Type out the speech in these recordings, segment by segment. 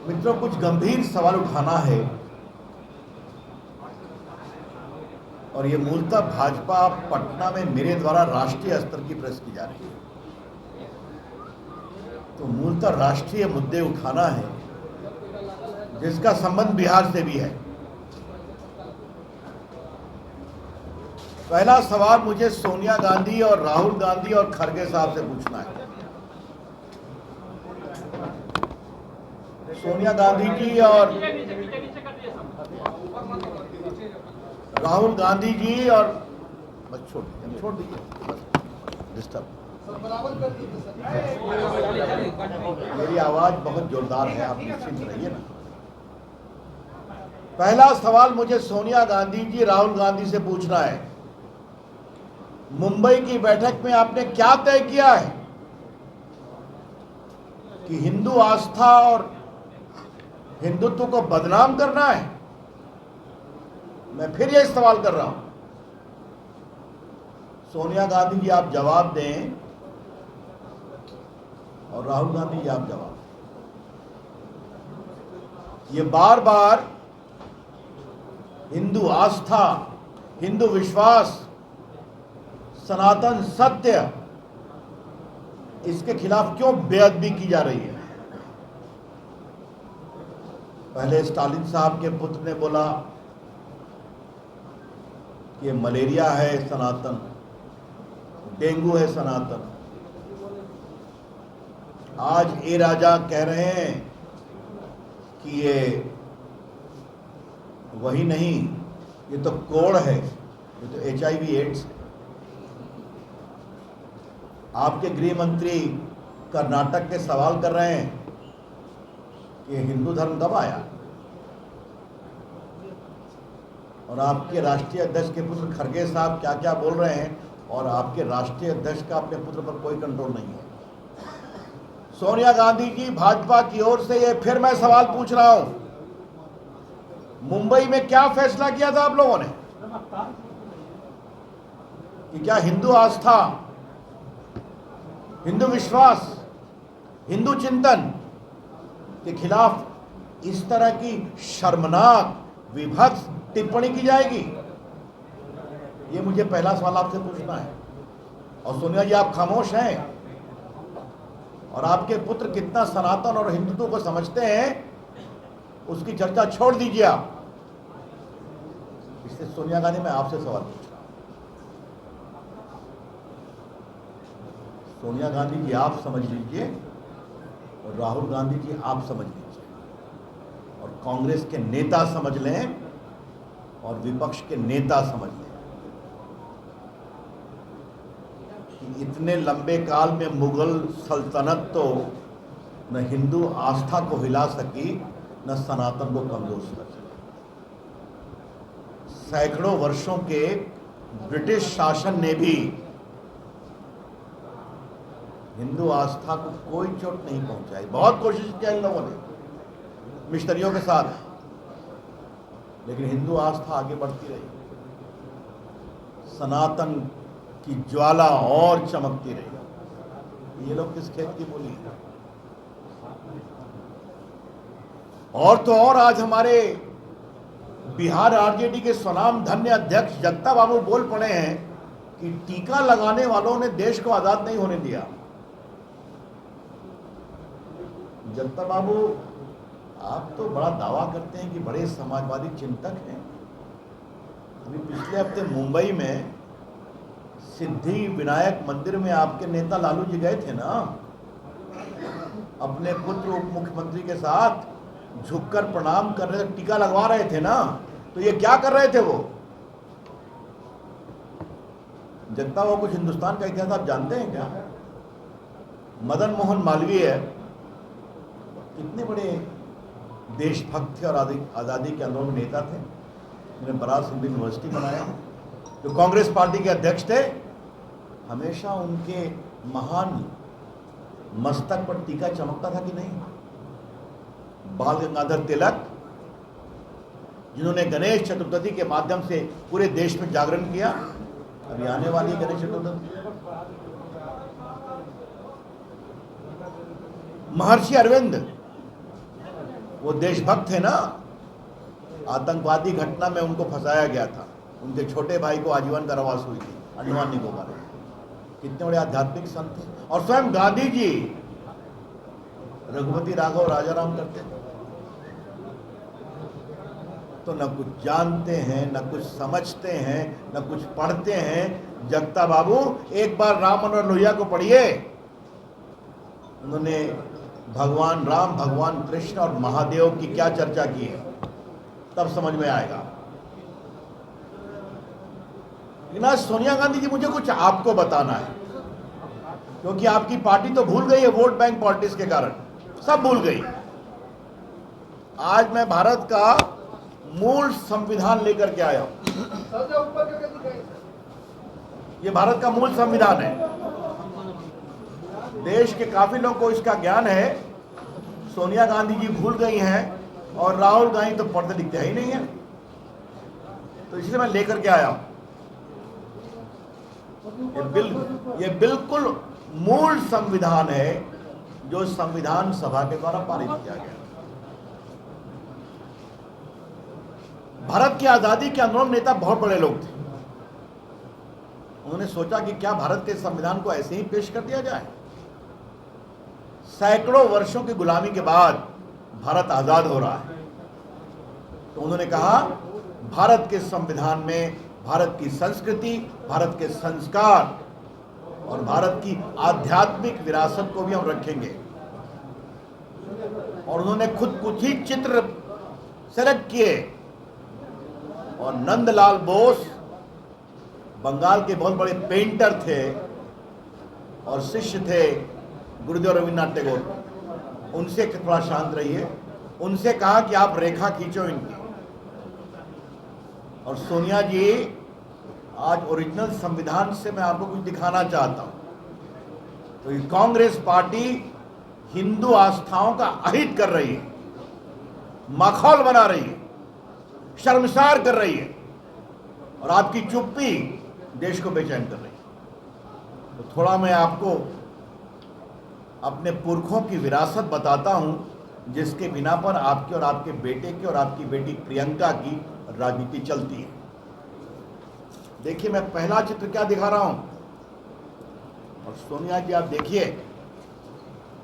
मित्रों, कुछ गंभीर सवाल उठाना है और ये मूलतः भाजपा पटना में मेरे द्वारा राष्ट्रीय स्तर की प्रेस की जा रही है। तो मूलतः राष्ट्रीय मुद्दे उठाना है जिसका संबंध बिहार से भी है। पहला सवाल मुझे सोनिया गांधी और राहुल गांधी और खड़गे साहब से पूछना है। सोनिया गांधी जी और राहुल गांधी जी और बस छोड़ दीजिए डिस्टर्ब। मेरी आवाज बहुत जोरदार है, आप निश्चिंत रहिए ना। पहला सवाल मुझे सोनिया गांधी जी राहुल गांधी से पूछना है, मुंबई की बैठक में आपने क्या तय किया है कि हिंदू आस्था और हिंदुत्व को बदनाम करना है? मैं फिर यह सवाल कर रहा हूं, सोनिया गांधी जी आप जवाब दें और राहुल गांधी जी आप जवाब दें। ये बार बार हिंदू आस्था, हिंदू विश्वास, सनातन सत्य, इसके खिलाफ क्यों बेअदबी की जा रही है? पहले स्टालिन साहब के पुत्र ने बोला कि मलेरिया है सनातन, डेंगू है सनातन। आज ए राजा कह रहे हैं कि ये वही नहीं, ये तो कोड़ है, ये तो HIV एड्स है। आपके गृह मंत्री कर्नाटक के सवाल कर रहे हैं कि हिंदू धर्म कब आया, और आपके राष्ट्रीय अध्यक्ष के पुत्र खड़गे साहब क्या क्या बोल रहे हैं, और आपके राष्ट्रीय अध्यक्ष का अपने पुत्र पर कोई कंट्रोल नहीं है। सोनिया गांधी जी, भाजपा की ओर से ये फिर मैं सवाल पूछ रहा हूं, मुंबई में क्या फैसला किया था आप लोगों ने कि क्या हिंदू आस्था, हिंदू विश्वास, हिंदू चिंतन के खिलाफ इस तरह की शर्मनाक विभत्स टिप्पणी की जाएगी? ये मुझे पहला सवाल आपसे पूछना है। और सोनिया जी आप खामोश हैं, और आपके पुत्र कितना सनातन और हिंदुत्व को समझते हैं उसकी चर्चा छोड़ दीजिए आप। इससे सोनिया गांधी मैं आपसे सवाल पूछ रहा हूं, सोनिया गांधी जी आप समझ लीजिए और राहुल गांधी जी आप समझ लीजिए, और कांग्रेस के नेता समझ लें और विपक्ष के नेता समझ लें कि इतने लंबे काल में मुगल सल्तनत तो न हिंदू आस्था को हिला सकी, न सनातन को कमजोर कर सकी। सैकड़ों वर्षों के ब्रिटिश शासन ने भी हिंदू आस्था को कोई चोट नहीं पहुंचाई। बहुत कोशिश किया इन लोगों ने मिशनरियों के साथ, लेकिन हिंदू आस्था आगे बढ़ती रही, सनातन की ज्वाला और चमकती रही। ये लोग किस खेत की बोली है? और तो और आज हमारे बिहार आरजेडी के स्वनाम धन्य अध्यक्ष जगता बाबू बोल पड़े हैं कि टीका लगाने वालों ने देश को आजाद नहीं होने दिया। जगता बाबू आप तो बड़ा दावा करते हैं कि बड़े समाजवादी चिंतक हैं। अभी पिछले हफ्ते मुंबई में सिद्धि विनायक मंदिर में आपके नेता लालू जी गए थे ना, अपने पुत्र उप मुख्यमंत्री के साथ झुककर प्रणाम कर रहे थे, टीका लगवा रहे थे ना। तो ये क्या कर रहे थे वो? जगता बाबू कुछ हिंदुस्तान का इतिहास आप जानते हैं क्या? मदन मोहन मालवीय कितने बड़े देशभक्त थे और आज़ादी के आंदोलन नेता थे। उन्होंने बनारस हिंदू यूनिवर्सिटी बनाया, जो कांग्रेस पार्टी के अध्यक्ष थे। हमेशा उनके महान मस्तक पर टीका चमकता था कि नहीं? बाल गंगाधर तिलक, जिन्होंने गणेश चतुर्थी के माध्यम से पूरे देश में जागरण किया। अभी आने वाली गणेश चतुर्थी, महर्षि अरविंद, वो देशभक्त थे ना, आतंकवादी घटना में उनको फंसाया गया था, उनके छोटे भाई को आजीवन कारावास हुई थी अंडमान निकोबार में। कितने बड़े आध्यात्मिक संत थे। और स्वयं गांधी जी रघुपति राघव राजाराम करते थे। तो न कुछ जानते हैं, न कुछ समझते हैं, न कुछ पढ़ते हैं। जगता बाबू एक बार राम मनोहर लोहिया को पढ़िए, उन्होंने भगवान राम, भगवान कृष्ण और महादेव की क्या चर्चा की है, तब समझ में आएगा। लेकिन आज सोनिया गांधी जी, मुझे कुछ आपको बताना है, क्योंकि आपकी पार्टी तो भूल गई है वोट बैंक पॉलिटिक्स के कारण, सब भूल गई। आज मैं भारत का मूल संविधान लेकर के आया हूं। ये भारत का मूल संविधान है। देश के काफी लोगों को इसका ज्ञान है, सोनिया गांधी जी भूल गई हैं और राहुल गांधी तो पढ़ते लिखते ही नहीं है, तो इसलिए मैं लेकर के आया हूं। ये बिल्कुल मूल संविधान है जो संविधान सभा के द्वारा पारित किया गया। भारत की आजादी के आंदोलन नेता बहुत बड़े लोग थे। उन्होंने सोचा कि क्या भारत के संविधान को ऐसे ही पेश कर दिया जाए। सैकड़ों वर्षों की गुलामी के बाद भारत आजाद हो रहा है, तो उन्होंने कहा भारत के संविधान में भारत की संस्कृति, भारत के संस्कार और भारत की आध्यात्मिक विरासत को भी हम रखेंगे। और उन्होंने खुद कुछ ही चित्र सेलेक्ट किए, और नंदलाल बोस बंगाल के बहुत बड़े पेंटर थे और शिष्य थे गुरुदेव रविन्द्रनाथ टैगोर। उनसे थोड़ा शांत रहिए, उनसे कहा कि आप रेखा खींचो इनकी। और सोनिया जी, आज ओरिजिनल संविधान से मैं आपको कुछ दिखाना चाहता हूं। तो ये कांग्रेस पार्टी हिंदू आस्थाओं का अहित कर रही है, माखौल बना रही है, शर्मसार कर रही है, और आपकी चुप्पी देश को बेचैन कर रही है। तो थोड़ा मैं आपको अपने पुरखों की विरासत बताता हूं, जिसके बिना पर आपके और आपके बेटे की और आपकी बेटी प्रियंका की राजनीति चलती है। देखिए, मैं पहला चित्र क्या दिखा रहा हूं, और सोनिया जी आप देखिए,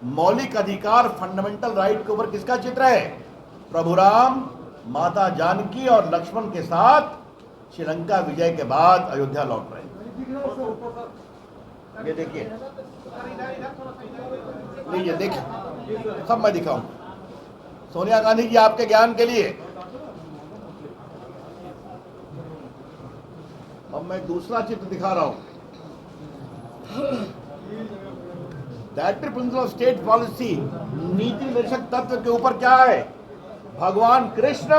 मौलिक अधिकार फंडामेंटल राइट के ऊपर किसका चित्र है? प्रभु राम, माता जानकी और लक्ष्मण के साथ श्रीलंका विजय के बाद अयोध्या लौट रहे हैं। ये देखिए, लीजिए देखिए, सब मैं दिखाऊं। सोनिया गांधी जी आपके ज्ञान के लिए। अब मैं दूसरा चित्र दिखा रहा हूं। Directive principle of state policy, नीति निर्देशक तत्व के ऊपर क्या है? भगवान कृष्ण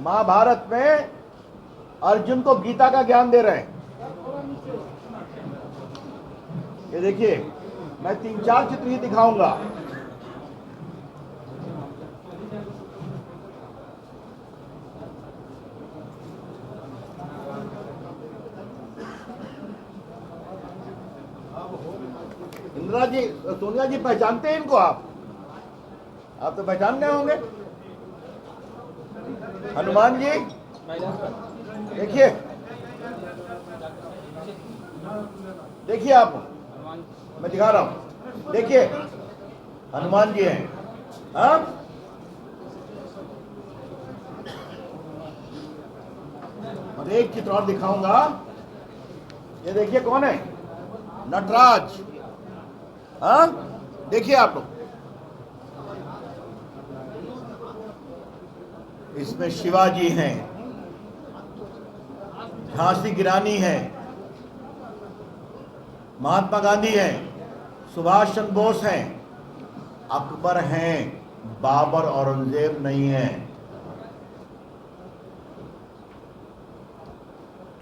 महाभारत में अर्जुन को गीता का ज्ञान दे रहे हैं। ये देखिए, मैं 3-4 चित्र ही दिखाऊंगा। इंदिरा जी, सोनिया जी पहचानते हैं इनको? आप तो पहचान गए होंगे। हनुमान जी देखिए, देखिए आप, मैं दिखा रहा हूं, देखिए हनुमान जी हैं। हाँ, और एक चित्र और दिखाऊंगा। ये देखिए कौन है? नटराज। हाँ, देखिए आप लोग, इसमें शिवाजी हैं, झांसी की रानी है, महात्मा गांधी हैं, सुभाष चंद्र बोस हैं, अकबर हैं, बाबर औरंगजेब नहीं है।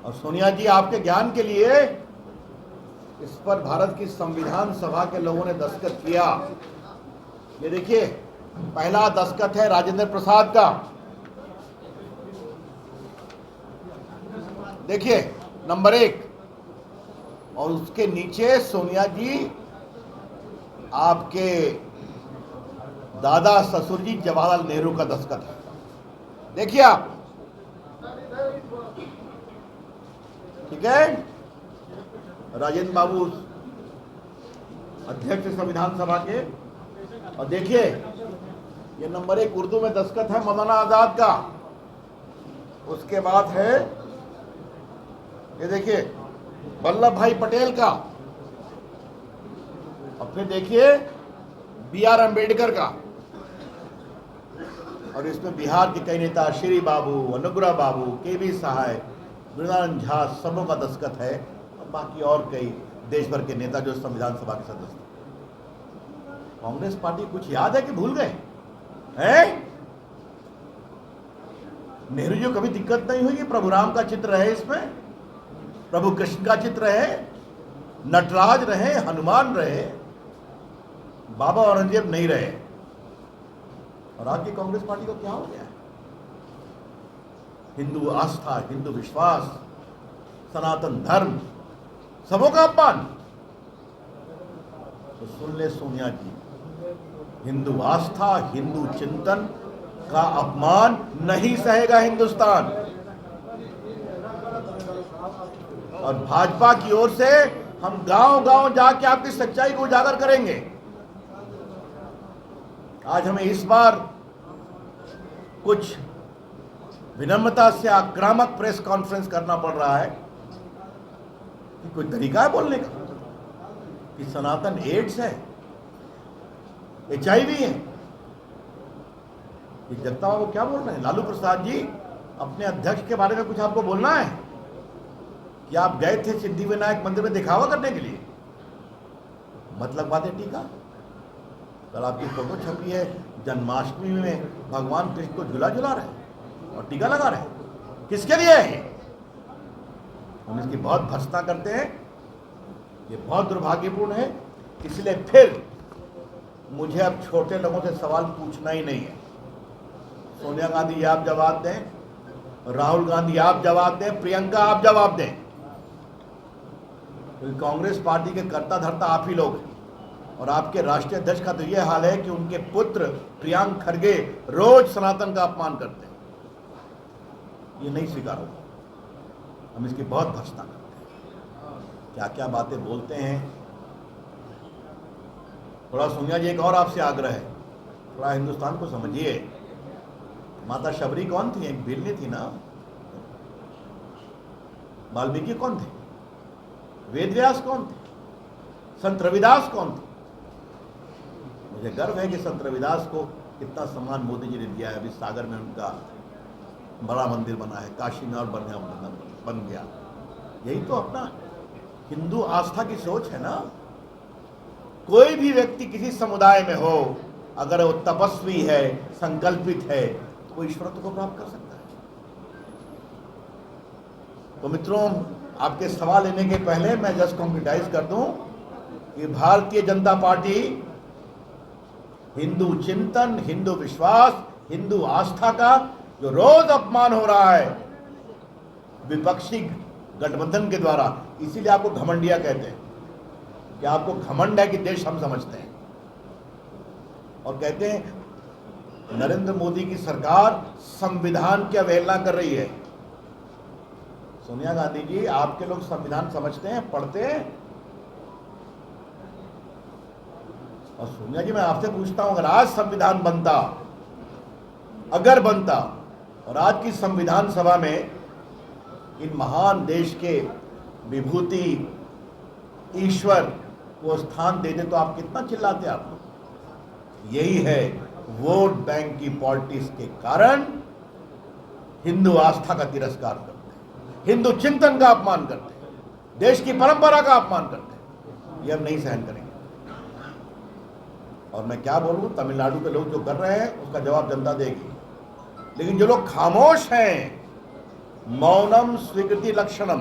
और सोनिया जी, आपके ज्ञान के लिए इस पर भारत की संविधान सभा के लोगों ने दस्तखत किया। ये देखिए, पहला दस्तखत है राजेंद्र प्रसाद का। देखिए, नंबर 1, और उसके नीचे सोनिया जी आपके दादा ससुर जी जवाहरलाल नेहरू का दस्तखत है। देखिए आप, ठीक है, राजेंद्र बाबू अध्यक्ष संविधान सभा के, और देखिए ये नंबर 1 उर्दू में दस्तखत है मौलाना आजाद का। उसके बाद है ये देखिए वल्लभ भाई पटेल का, और फिर देखिए BR अम्बेडकर का, और इसमें बिहार के कई नेता श्री बाबू, अनुग्रह बाबू, KB सहाय, मृणानंद झा, सबों का दस्तखत है, और बाकी और कई देश भर के नेता जो संविधान सभा के सदस्य। कांग्रेस पार्टी कुछ याद है कि भूल गए हैं? नेहरू जी को कभी दिक्कत नहीं हुई कि प्रभु राम का चित्र है इसमें, प्रभु कृष्ण का चित्र है, नटराज रहे, हनुमान रहे, बाबा औरंगजेब नहीं रहे। और आज की कांग्रेस पार्टी को क्या हो गया? हिंदू आस्था, हिंदू विश्वास, सनातन धर्म, सबों का अपमान। तो सुन ले सोनिया जी, हिंदू आस्था, हिंदू चिंतन का अपमान नहीं सहेगा हिंदुस्तान। और भाजपा की ओर से हम गांव-गांव जाके आपकी सच्चाई को उजागर करेंगे। आज हमें इस बार कुछ विनम्रता से आक्रामक प्रेस कॉन्फ्रेंस करना पड़ रहा है कि कोई तरीका है बोलने का कि सनातन एड्स है, HIV है। ये जनता को क्या बोल रहे हैं? लालू प्रसाद जी, अपने अध्यक्ष के बारे में कुछ आपको बोलना है कि आप गए थे सिद्धिविनायक मंदिर में दिखावा करने के लिए? मतलब बातें टीका। कल आपकी फोटो छपी है, जन्माष्टमी में भगवान कृष्ण को झूला झुला रहे हैं और टीका लगा रहे हैं। किसके लिए है? हम इसकी बहुत भर्त्सना करते हैं, ये बहुत दुर्भाग्यपूर्ण है। इसलिए फिर मुझे अब छोटे लोगों से सवाल पूछना ही नहीं है। सोनिया गांधी आप जवाब दें, राहुल गांधी आप जवाब दें, प्रियंका आप जवाब दें। क्योंकि कांग्रेस पार्टी के कर्ता धर्ता आप ही लोग हैं, और आपके राष्ट्रीय अध्यक्ष का तो ये हाल है कि उनके पुत्र प्रियांक खड़गे रोज सनातन का अपमान करते हैं। ये नहीं स्वीकार होगा। हम इसकी बहुत भर्त्सना करते हैं, क्या क्या बातें बोलते हैं। थोड़ा सोनिया जी, एक और आपसे आग्रह है, थोड़ा हिंदुस्तान को समझिए। माता शबरी कौन थी? एक बिल्ली थी ना। वाल्मीकि कौन थे? वेदव्यास कौन थे? संत रविदास कौन थे? मुझे गर्व है कि संत रविदास को कितना सम्मान मोदी जी ने दिया है। अभी सागर में उनका बड़ा मंदिर बना है, काशी में और बढ़िया बन गया। यही तो अपना हिंदू आस्था की सोच है ना। कोई भी व्यक्ति किसी समुदाय में हो, अगर वो तपस्वी है, संकल्पित है, तो वो ईश्वरत्व को प्राप्त कर सकता है। तो मित्रों, आपके सवाल लेने के पहले मैं जस्ट कॉन्क्रिटाइज कर दूं कि भारतीय जनता पार्टी हिंदू चिंतन, हिंदू विश्वास, हिंदू आस्था का जो रोज अपमान हो रहा है विपक्षी गठबंधन के द्वारा, इसीलिए आपको घमंडिया कहते हैं कि आपको घमंड है कि देश हम समझते हैं। और कहते हैं नरेंद्र मोदी की सरकार संविधान की अवहेलना कर रही है। सोनिया गांधी जी, आपके लोग संविधान समझते हैं, पढ़ते हैं? और सोनिया जी, मैं आपसे पूछता हूं, अगर आज संविधान बनता, अगर बनता, और आज की संविधान सभा में इन महान देश के विभूति ईश्वर को स्थान देते तो आप कितना चिल्लाते आप लोग? यही है, वोट बैंक की पॉलिटिक्स के कारण हिंदू आस्था का तिरस्कार करते हैं, हिंदू चिंतन का अपमान करते हैं, देश की परंपरा का अपमान करते हैं। ये हम नहीं सहन करेंगे। और मैं क्या बोलूं, तमिलनाडु के लोग जो कर रहे हैं उसका जवाब जनता देगी। लेकिन जो लोग खामोश हैं, मौनम स्वीकृति लक्षणम,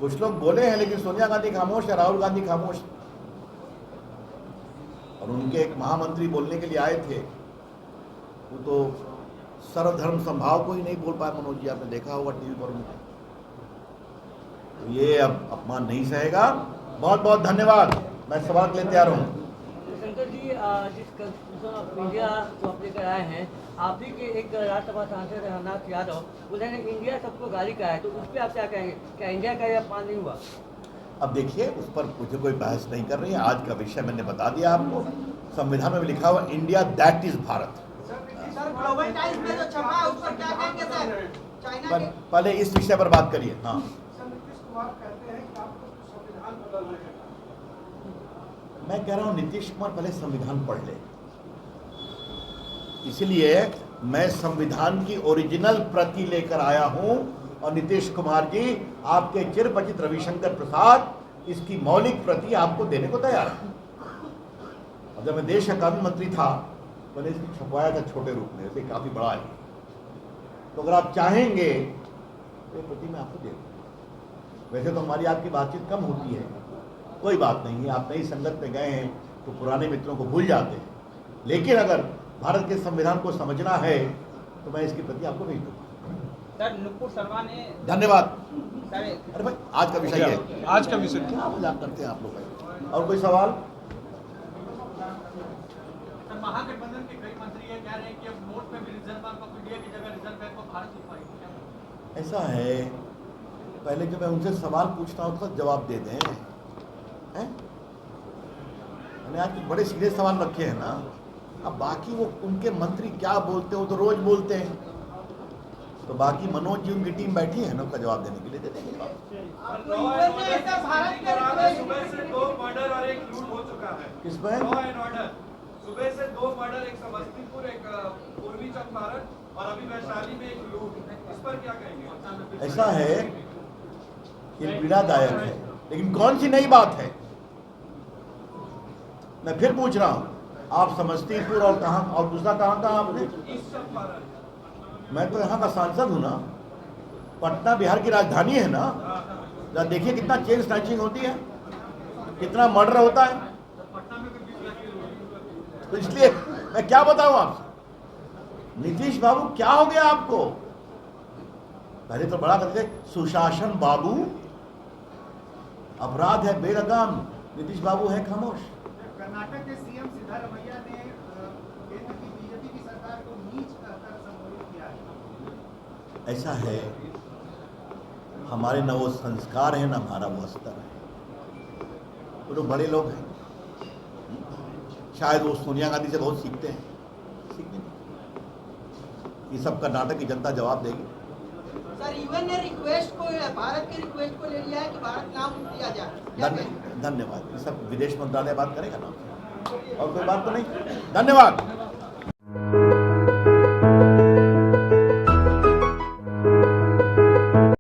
कुछ लोग बोले हैं लेकिन सोनिया गांधी खामोश है, राहुल गांधी खामोश है। और उनके एक महामंत्री बोलने के लिए आए थे, वो तो सर्वधर्म संभाव को ही नहीं बोल पाए। मनोज जी, आपने देखा होगा टीवी पर उनको। तो ये अब अपमान नहीं सहेगा। बहुत बहुत धन्यवाद। मैं सवाल के लिए तैयार हूं। शंकर जी, जिस कॉन्स्टिट्यूशन ऑफ इंडिया को आप लेकर आए हैं, आप ही के एक राज्यसभा सांसद रघुनाथ यादव, उन्होंने इंडिया सबको गाली कहा है, तो उस पर आप क्या कहेंगे? क्या इंडिया का यह अपमान नहीं हुआ? अब देखिए, उस पर मुझे कोई बहस नहीं कर रही है। आज का विषय मैंने बता दिया आपको। संविधान में भी लिखा हुआ India that is Bharat. Sir, global times में जो छपा है उस पर क्या कहेंगे सर? चाइना के पहले इस विषय पर बात करिए। हाँ, नीतीश कुमार कहते हैं कि आपको संविधान बदलने का। मैं कह रहा हूं नीतीश कुमार पहले संविधान पढ़ ले। इसलिए मैं संविधान की ओरिजिनल प्रति लेकर आया हूं और नीतीश कुमार जी, आपके चिरपरिचित रविशंकर प्रसाद इसकी मौलिक प्रति आपको देने को तैयार है। और जब मैं देश का कानून मंत्री था, मैंने इसको छपवाया था छोटे रूप में, इसे काफी बड़ा है। तो अगर आप चाहेंगे तो ये प्रति मैं आपको दे दूँ। वैसे तो हमारी आपकी बातचीत कम होती है, कोई बात नहीं है। आप नई संगत में गए हैं तो पुराने मित्रों को भूल जाते हैं, लेकिन अगर भारत के संविधान को समझना है तो मैं इसकी प्रति आपको भेज दूंगा। सर, नुपुर शर्मा ने धन्यवाद। सर अरे भाई, आज का विषय है, आज का विषय क्या मजाक करते हैं आप लोग। और कोई सवाल? महागठबंधन के कई मंत्री ये कह रहे हैं कि अब नोट में भी रिजर्व बैंक ऑफ इंडिया की जगह रिजर्व बैंक ऑफ भारत लिखवाई। ऐसा है, पहले जब मैं उनसे सवाल पूछता हूँ तो जवाब दे दें। हैं? मैंने आज कुछ बड़े सीधे सवाल रखे हैं ना। अब बाकी वो उनके मंत्री क्या बोलते हो तो रोज बोलते हैं, तो बाकी मनोज जी उनकी टीम बैठी है ना, उसका जवाब देने के लिए दे देंगे जवाब। सुबह से 2 मर्डर और एक लूट हो चुका है। किसमें? Law and order. सुबह से 2 मर्डर, एक समस्तीपुर, एक पूर्वी चंपारण और अभी वैशाली में एक लूट। इस पर क्या कहेंगे? ऐसा है, ये पीड़ादायक है, लेकिन कौन सी नई बात है? मैं फिर पूछ रहा हूँ, आप समस्तीपुर और कहाँ और दूसरा कहाँ कहाँ आपने? ईस्ट चंपारण। मैं तो यहाँ का सांसद हूँ ना। पटना बिहार की राजधानी है ना। जरा देखिए कितना चेन स्नैचिंग होती है, कितना मर्डर होता है। तो इसलिए मैं क्या बताऊं आपसे, नीतीश बाबू क्या हो गया आपको? पहले तो बड़ा करते थे सुशासन बाबू, अपराध है बेलगाम, नीतीश बाबू है खामोश। कर्नाटक के सीएम सिद्धारमैया ने केंद्र की बीजेपी की सरकार को नीच कहकर संबोधित किया है। ऐसा है, हमारे न वो संस्कार है, न हमारा वो स्तर है। वो लोग बड़े लोग हैं, शायद वो सोनिया गांधी से बहुत सीखते हैं, सीखते नहीं। ये सब कर्नाटक की जनता जवाब देगी। सर, यूएन ने रिक्वेस्ट को, भारत के रिक्वेस्ट को ले लिया है कि भारत नाम दिया जाए। धन्यवाद। ये सब विदेश मंत्रालय बात करेगा ना, और कोई बात तो नहीं। धन्यवाद।